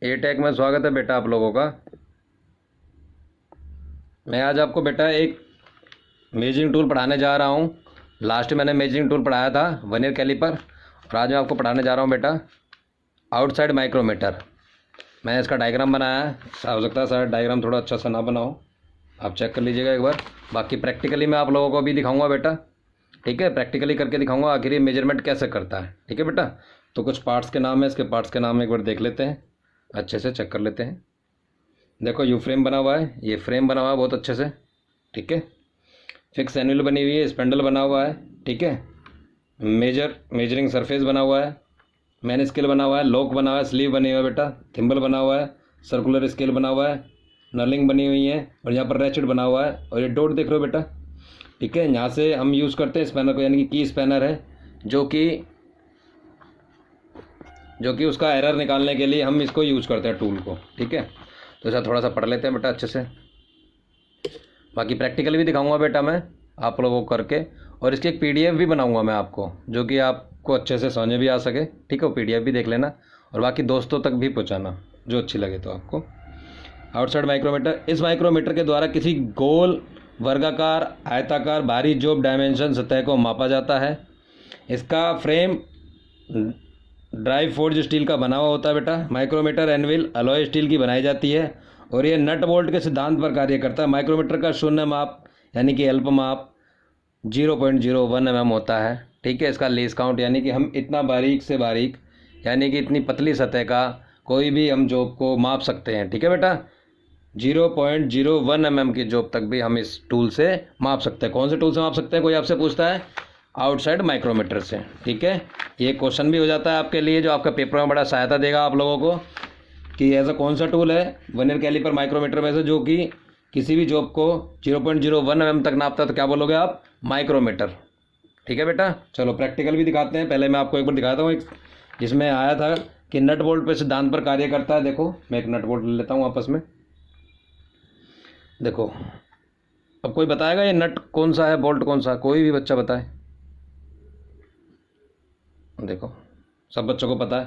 ए take में स्वागत है बेटा आप लोगों का। मैं आज आपको बेटा एक मेजरिंग टूल पढ़ाने जा रहा हूँ। लास्ट में मैंने मेजरिंग टूल पढ़ाया था वर्नियर कैलिपर, और आज मैं आपको पढ़ाने जा रहा हूँ बेटा आउटसाइड माइक्रोमीटर। मैंने इसका डायग्राम बनाया है, हो सकता है सर डायग्राम थोड़ा अच्छा सा ना बना हो, आप चेक कर लीजिएगा एक बार। बाकी प्रैक्टिकली मैं आप लोगों को भी दिखाऊंगा बेटा, ठीक है। प्रैक्टिकली करके दिखाऊंगा आखिर ये मेजरमेंट कैसे करता है, ठीक है बेटा। तो कुछ पार्ट्स के नाम है, इसके पार्ट्स के नाम एक बार देख लेते हैं, अच्छे से चेक कर लेते हैं। देखो यू फ्रेम बना हुआ है, ये फ्रेम बना हुआ है बहुत अच्छे से, ठीक है। फिक्स एनुअल बनी हुई है, स्पेंडल बना हुआ है, ठीक है। मेजरिंग सरफेस बना हुआ है, मैन स्केल बना हुआ है, लॉक बना हुआ है, स्लीव बनी हुई है बेटा, थिम्बल बना हुआ है, सर्कुलर स्केल बना हुआ है, नलिंग बनी हुई है, और यहाँ पर रैचेट बना हुआ है, और ये डॉट देख रहे हो बेटा, ठीक है। यहाँ से हम यूज़ करते हैं स्पैनर को, यानी कि की स्पैनर है, जो कि उसका एरर निकालने के लिए हम इसको यूज़ करते हैं टूल को, ठीक है। तो ऐसा थोड़ा सा पढ़ लेते हैं बेटा अच्छे से। बाकी प्रैक्टिकली भी दिखाऊंगा बेटा मैं आप लोगों को करके, और इसकी एक पीडीएफ भी बनाऊंगा मैं आपको, जो कि आपको अच्छे से समझ भी आ सके, ठीक है। वो पीडीएफ भी देख लेना, और बाकी दोस्तों तक भी पहुंचाना जो अच्छी लगे तो आपको। आउटसाइड माइक्रोमीटर, इस माइक्रोमीटर के द्वारा किसी गोल, वर्गाकार, आयताकार बाहरी जोब डायमेंशन सतह को मापा जाता है। इसका फ्रेम ड्राई फोर्ज स्टील का बना हुआ होता है बेटा। माइक्रोमीटर एनविल अलॉय स्टील की बनाई जाती है, और ये नट बोल्ट के सिद्धांत पर कार्य करता है। माइक्रोमीटर का शून्य माप यानी कि अल्प माप 0.01 mm होता है, ठीक है। इसका लेस काउंट यानी कि हम इतना बारीक से बारीक, यानी कि इतनी पतली सतह का कोई भी हम जॉब को माप सकते हैं, ठीक है बेटा। 0.01 mm की जॉब तक भी हम इस टूल से माप सकते हैं। कौन से टूल से माप सकते हैं, कोई आपसे पूछता है, आउटसाइड माइक्रोमीटर से, ठीक है। ये क्वेश्चन भी हो जाता है आपके लिए, जो आपका पेपर में बड़ा सहायता देगा आप लोगों को, कि ऐसा कौन सा टूल है वर्नियर कैलिपर माइक्रोमीटर में से जो कि किसी भी जॉब को 0.01 mm तक नापता है, तो क्या बोलोगे आप, माइक्रोमीटर, ठीक है बेटा। चलो प्रैक्टिकल भी दिखाते हैं। पहले मैं आपको एक बार दिखाता हूँ, एक जिसमें आया था कि नट बोल्ट पे सिद्धांत पर कार्य करता है। देखो मैं एक नट बोल्ट ले लेता हूँ आपस में, देखो। अब कोई बताएगा ये नट कौन सा है, बोल्ट कौन सा है, कोई भी बच्चा बताए। देखो सब बच्चों को पता है,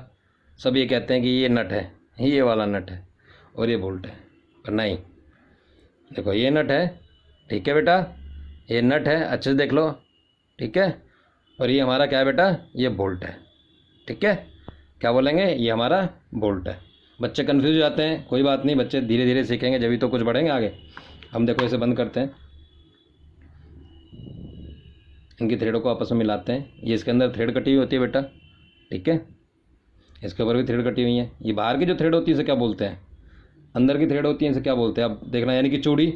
सब ये कहते हैं कि ये नट है, ये वाला नट है, और ये बोल्ट है, पर नहीं। देखो ये नट है, ठीक है बेटा, ये नट है, अच्छे से देख लो, ठीक है। और ये हमारा क्या है बेटा, ये बोल्ट है, ठीक है। क्या बोलेंगे, ये हमारा बोल्ट है। बच्चे कन्फ्यूज हो जाते हैं, कोई बात नहीं, बच्चे धीरे धीरे सीखेंगे जब भी तो कुछ बढ़ेंगे आगे। हम देखो इसे बंद करते हैं, इनकी थ्रेडों को आपस में मिलाते हैं। ये इसके अंदर थ्रेड कटी हुई होती है बेटा, ठीक है। इसके ऊपर भी थ्रेड कटी हुई है। ये बाहर की जो थ्रेड होती है इसे क्या बोलते हैं, अंदर की थ्रेड होती है इसे क्या बोलते हैं, आप देखना, यानी कि चूड़ी,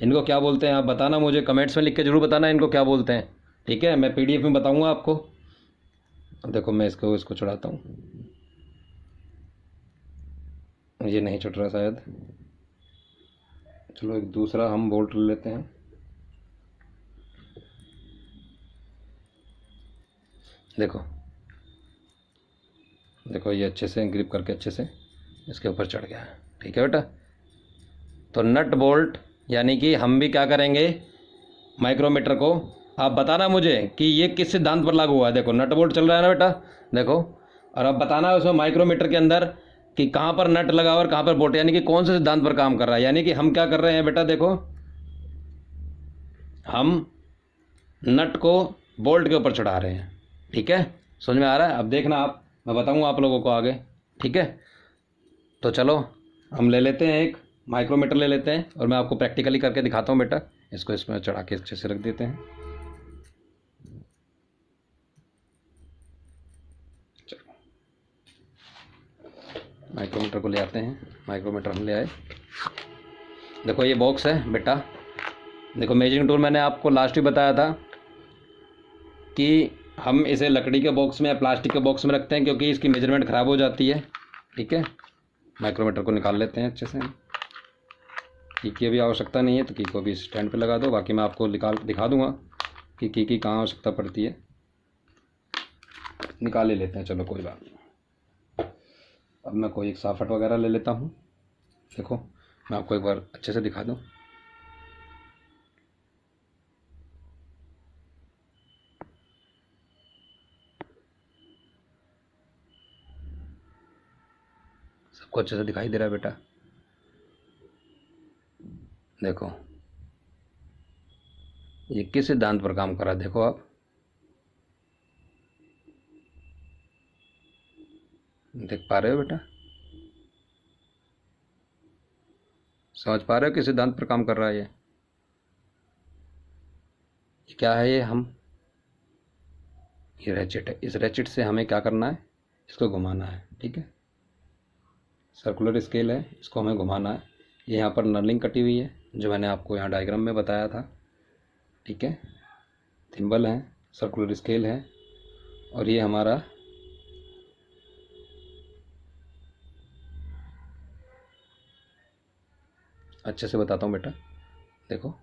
इनको क्या बोलते हैं आप बताना, मुझे कमेंट्स में लिख के जरूर बताना इनको क्या बोलते हैं, ठीक है। मैं पीडीएफ में बताऊंगा आपको। अब देखो मैं इसको चढ़ाता हूँ, ये नहीं छुट रहा शायद। चलो एक दूसरा हम बोल्ट ले लेते हैं। देखो देखो ये अच्छे से ग्रिप करके अच्छे से इसके ऊपर चढ़ गया है, ठीक है बेटा। तो नट बोल्ट, यानी कि हम भी क्या करेंगे, माइक्रोमीटर को आप बताना मुझे कि ये किस सिद्धांत पर लागू हुआ है। देखो नट बोल्ट चल रहा है ना बेटा, देखो। और अब बताना है उसमें माइक्रोमीटर के अंदर कि कहाँ पर नट लगा और कहाँ पर बोल्ट, यानी कि कौन से सिद्धांत पर काम कर रहा है। यानी कि हम क्या कर रहे हैं बेटा, देखो हम नट को बोल्ट के ऊपर चढ़ा रहे हैं, ठीक है। समझ में आ रहा है, अब देखना आप, मैं बताऊंगा आप लोगों को आगे, ठीक है। तो चलो हम ले लेते हैं एक माइक्रोमीटर ले लेते हैं, और मैं आपको प्रैक्टिकली करके दिखाता हूँ बेटा। इसको इसमें चढ़ा के अच्छे से रख देते हैं। चलो माइक्रोमीटर को ले आते हैं, माइक्रोमीटर हम ले आए। देखो ये बॉक्स है बेटा, देखो मेजरिंग टूल मैंने आपको लास्ट ही बताया था कि हम इसे लकड़ी के बॉक्स में या प्लास्टिक के बॉक्स में रखते हैं, क्योंकि इसकी मेजरमेंट ख़राब हो जाती है, ठीक है। माइक्रोमीटर को निकाल लेते हैं अच्छे से। की अभी आवश्यकता नहीं है तो की को भी स्टैंड पे लगा दो, बाकी मैं आपको दिखा दूंगा कि की कहाँ आवश्यकता पड़ती है। निकाल ही लेते हैं, चलो कोई बात नहीं। अब मैं कोई एक साफट वगैरह ले लेता हूँ। देखो मैं आपको एक बार अच्छे से दिखा दूँ। सबको अच्छे से दिखाई दे रहा है बेटा? देखो ये किस सिद्धांत पर काम कर रहा है, देखो आप देख पा रहे हो बेटा? समझ पा रहे हो किस सिद्धांत पर काम कर रहा है ये क्या है? ये रैचेट है। इस रैचेट से हमें क्या करना है, इसको घुमाना है। ठीक है, सर्कुलर स्केल है, इसको हमें घुमाना है। ये यहाँ पर नर्लिंग कटी हुई है जो मैंने आपको यहाँ डायग्राम में बताया था। ठीक है, थिम्बल है, सर्कुलर स्केल है, और ये हमारा अच्छे से बताता हूँ बेटा। देखो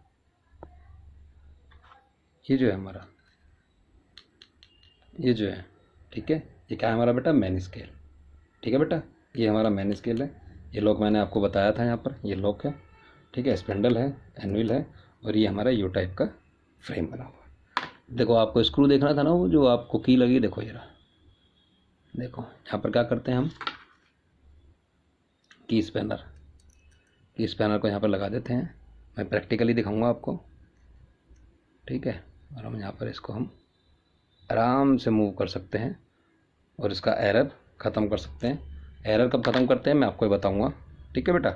ये जो है हमारा, ये जो है, ठीक है, ये क्या है हमारा बेटा? Main scale. ठीक है बेटा, ये हमारा मेन स्केल है। ये लॉक मैंने आपको बताया था, यहाँ पर ये लॉक है। ठीक है, स्पेंडल है, एनविल है, और ये हमारा यू टाइप का फ्रेम बना हुआ है। देखो आपको स्क्रू देखना था ना, वो जो आपको की लगी, देखो ये रहा। देखो यहाँ पर क्या करते हैं हम, की स्पैनर को यहाँ पर लगा देते हैं। मैं प्रैक्टिकली दिखाऊंगा आपको। ठीक है, और हम यहाँ पर इसको हम आराम से मूव कर सकते हैं और इसका एरर ख़त्म कर सकते हैं। एरर कब ख़त्म करते हैं मैं आपको बताऊंगा। ठीक है बेटा?